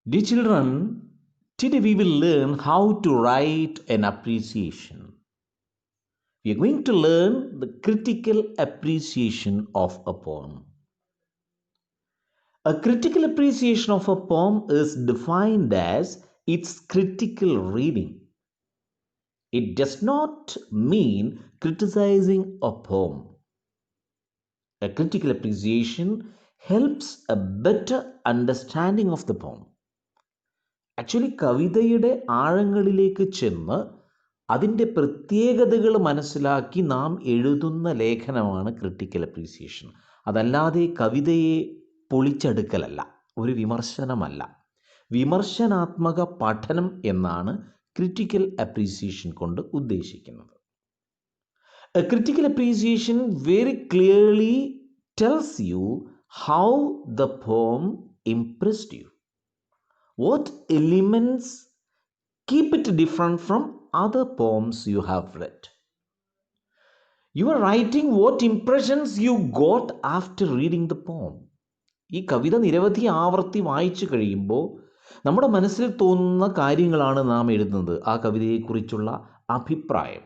Dear children, today we will learn how to write an appreciation. We are going to learn the critical appreciation of a poem. A critical appreciation of a poem is defined as its critical reading. It does not mean criticizing a poem. A critical appreciation helps a better understanding of the poem. Actually കവിതയുടെ ആഴങ്ങളിലേക്ക് ചെന്ന് അതിൻ്റെ പ്രത്യേകതകൾ മനസ്സിലാക്കി നാം എഴുതുന്ന ലേഖനമാണ് critical appreciation. അതല്ലാതെ കവിതയെ പൊളിച്ചെടുക്കലല്ല, ഒരു വിമർശനമല്ല. വിമർശനാത്മക പഠനം എന്നാണ് ക്രിട്ടിക്കൽ അപ്രീസിയേഷൻ കൊണ്ട് ഉദ്ദേശിക്കുന്നത്. A critical appreciation very clearly tells you how the poem impressed you. What elements keep it different from other poems you have read? You are writing what impressions you got after reading the poem. ഈ കവിത നിരവധി ആവർത്തി വായിച്ചു കഴിയുമ്പോൾ നമ്മുടെ മനസ്സിൽ തോന്നുന്ന കാര്യങ്ങളാണ് നാം എഴുതുന്നത്, ആ കവിതയെക്കുറിച്ചുള്ള അഭിപ്രായം.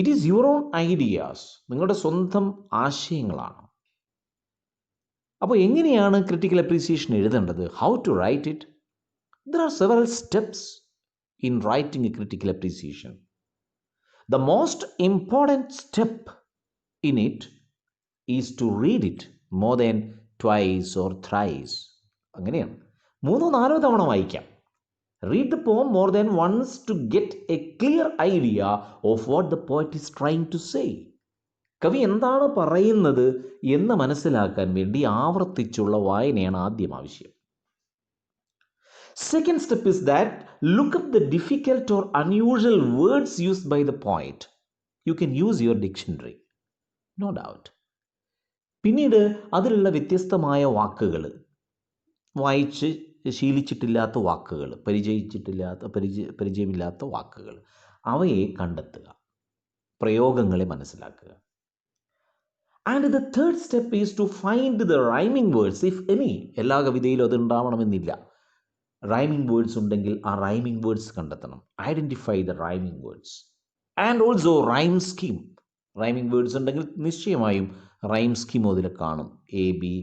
It is your own ideas, നിങ്ങളുടെ സ്വന്തം ആശയങ്ങളാണ്. അപ്പോൾ എങ്ങനെയാണ് ക്രിട്ടിക്കൽ അപ്രീസിയേഷൻ എഴുതേണ്ടത്? How to write it? There are several steps in writing a critical appreciation. The most important step in it is to read it more than twice or thrice. അങ്ങനെയാണ്, 3-4 തവണ വായിക്കാം. Read the poem more than once to get a clear idea of what the poet is trying to say. കവി എന്താണ് പറയുന്നത് എന്ന് മനസ്സിലാക്കാൻ വേണ്ടി ആവർത്തിച്ചുള്ള വായനയാണ് ആദ്യം ആവശ്യം. Second step is that look up the difficult or unusual words used by the poet. You can use your dictionary, no doubt. പിന്നീട് അതിലുള്ള വ്യത്യസ്തമായ വാക്കുകൾ, വായിച്ച് ശീലിച്ചിട്ടില്ലാത്ത വാക്കുകൾ, പരിചയമില്ലാത്ത വാക്കുകൾ, അവയെ കണ്ടെത്തുക, പ്രയോഗങ്ങളെ മനസ്സിലാക്കുക. And the third step is to find the rhyming words, if any. എല്ലാ കവിതയിലും അത് ഉണ്ടാവണമെന്നില്ല. റൈമിംഗ് വേർഡ്സ് ഉണ്ടെങ്കിൽ ആ റൈമിംഗ് വേർഡ്സ് കണ്ടെത്തണം. Identify the rhyming words and also rhyme scheme. Rhyming words ഉണ്ടെങ്കിൽ നിശ്ചയമായും റൈം സ്കീം അതിൽ കാണും. എ ബി,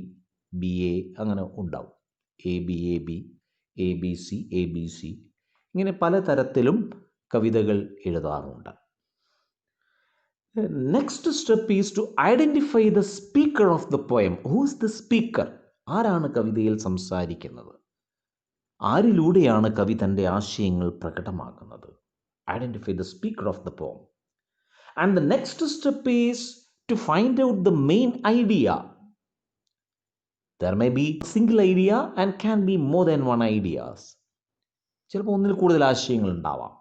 ബി എ, അങ്ങനെ ഉണ്ടാവും. A B A B, A B C, A B C, ഇങ്ങനെ പലതരത്തിലും കവിതകൾ എഴുതാറുണ്ട്. Next step is to identify the speaker of the poem. Who is the speaker? ആരാണ് കവിതയിൽ സംസാരിക്കുന്നത്? ആരിലൂടെയാണ് കവി തൻ്റെ ആശയങ്ങൾ പ്രകടമാക്കുന്നത്? Identify the speaker of the poem. And the next step is to find out the main idea. There may be single idea and can be more than one ideas. ചിലപ്പോൾ ഒന്നിൽ കൂടുതൽ ആശയങ്ങൾ ഉണ്ടാവാം.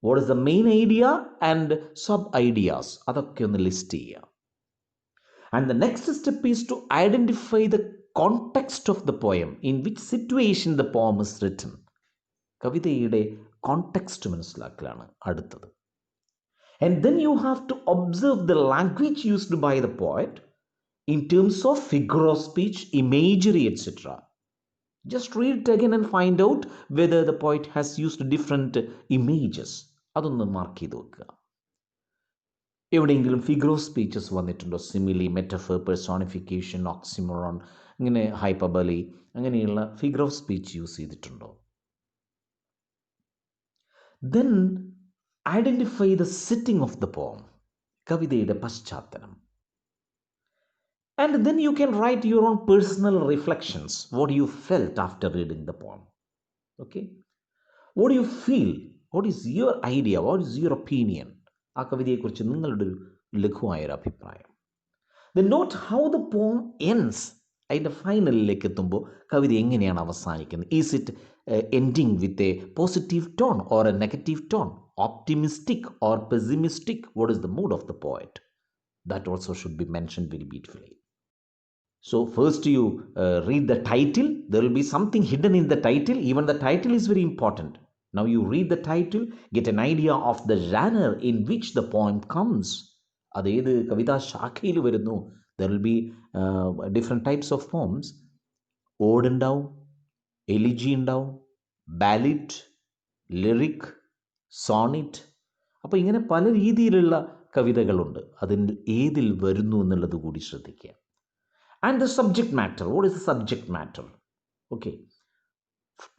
What is the main idea and sub ideas, അതൊക്കെ ഒന്ന് list ചെയ്യുക. And the next step is to identify the context of the poem, in which situation the poem is written. കവിതയുടെ context മനസ്സിലാക്കലാണ് അടുത്തത്. And then you have to observe the language used by the poet in terms of figure of speech, imagery, etc. Just read it again and find out whether the poet has used different images. അതൊന്ന് mark ചെയ്ത് വെക്കുക. എവിടെയെങ്കിലും figure of speeches വന്നിട്ടുണ്ടോ? Simile, metaphor, personification, oxymoron, ഇങ്ങനെ hyperbole, അങ്ങനെയുള്ള figure of speech use ചെയ്തിട്ടുണ്ടോ? Then identify the setting of the poem, കവിതയുടെ പശ്ചാത്തലം. And then you can write your own personal reflections. What you felt after reading the poem. Okay, what you feel, what is your idea, what is your opinion? ആ കവിതയെക്കുറിച്ച് നിങ്ങളുടെ ഒരു ലഘുവായൊരു അഭിപ്രായം. Then note how the poem ends. അതിൻ്റെ ഫൈനലിലേക്ക് എത്തുമ്പോൾ കവിത എങ്ങനെയാണ് അവസാനിക്കുന്നത്? Is it ending with a positive tone or A negative tone? Optimistic or pessimistic? What is the mood off the poet? That also should be mentioned very beautifully. So first you read the title. There will be something hidden in the title. Even the title is very important. Now you read the title, get an idea of the genre in which the poem comes. അതേത് കവിതാ ശാഖയിൽ വരുന്നു? There will be different types of poems. Odd ഉണ്ടാവും, elegy ഉണ്ടാവും, ബാലിഡ്, lyric, sonnet. അപ്പോൾ ഇങ്ങനെ പല രീതിയിലുള്ള കവിതകളുണ്ട്. അതിൽ ഏതിൽ വരുന്നു എന്നുള്ളത് കൂടി ശ്രദ്ധിക്കുക. And the subject matter, what is the subject matter? Okay,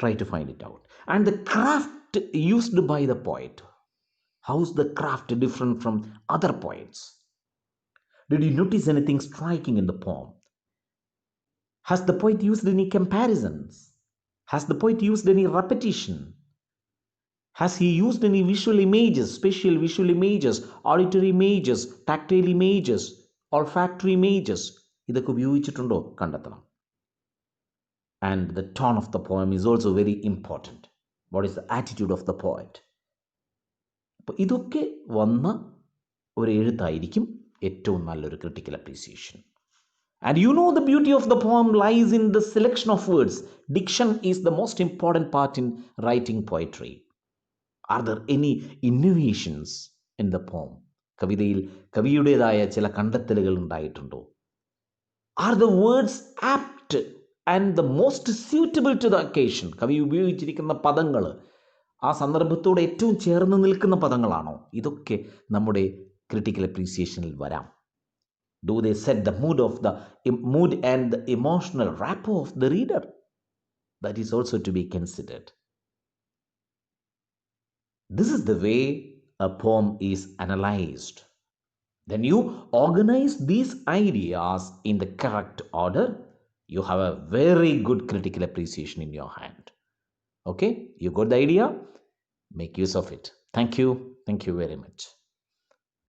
try to find it out. And the craft used by the poet, how is the craft different from other poets? Did you notice anything striking in the poem? Has the poet used any comparisons? Has the poet used any repetition? Has he used any visual images, spatial visual images, auditory images, tactile images, olfactory images? ഇതൊക്കെ ഉപയോഗിച്ചിട്ടുണ്ടോ കണ്ടെത്തണം. And the tone of the poem is also very important. What is the attitude of the poet? അപ്പോൾ ഇതൊക്കെ വന്ന ഒരു എഴുത്തായിരിക്കും ഏറ്റവും നല്ലൊരു critical appreciation. And you know the beauty of the poem lies in the selection of words. Diction is the most important part in writing poetry. Are there any innovations in the poem? കവിതയിൽ കവിയുടേതായ ചില കണ്ടെത്തലുകൾ ഉണ്ടായിട്ടുണ്ടോ? Are the words apt and the most suitable to the occasion? കവി ഉപയോഗിച്ചിരിക്കുന്ന പദങ്ങൾ ആ സന്ദർഭത്തോട് ഏറ്റവും ചേർന്ന് നിൽക്കുന്ന പദങ്ങളാണോ? ഇതൊക്കെ നമ്മുടെ ക്രിട്ടിക്കൽ അപ്രീസിയേഷനിൽ വരാം. Do they set the mood and the emotional rapport of the reader? That is also to be considered. This is the way a poem is analyzed. Then you organize these ideas in the correct order. You have a very good critical appreciation in your hand. Okay, you got the idea? Make use of it. Thank you very much.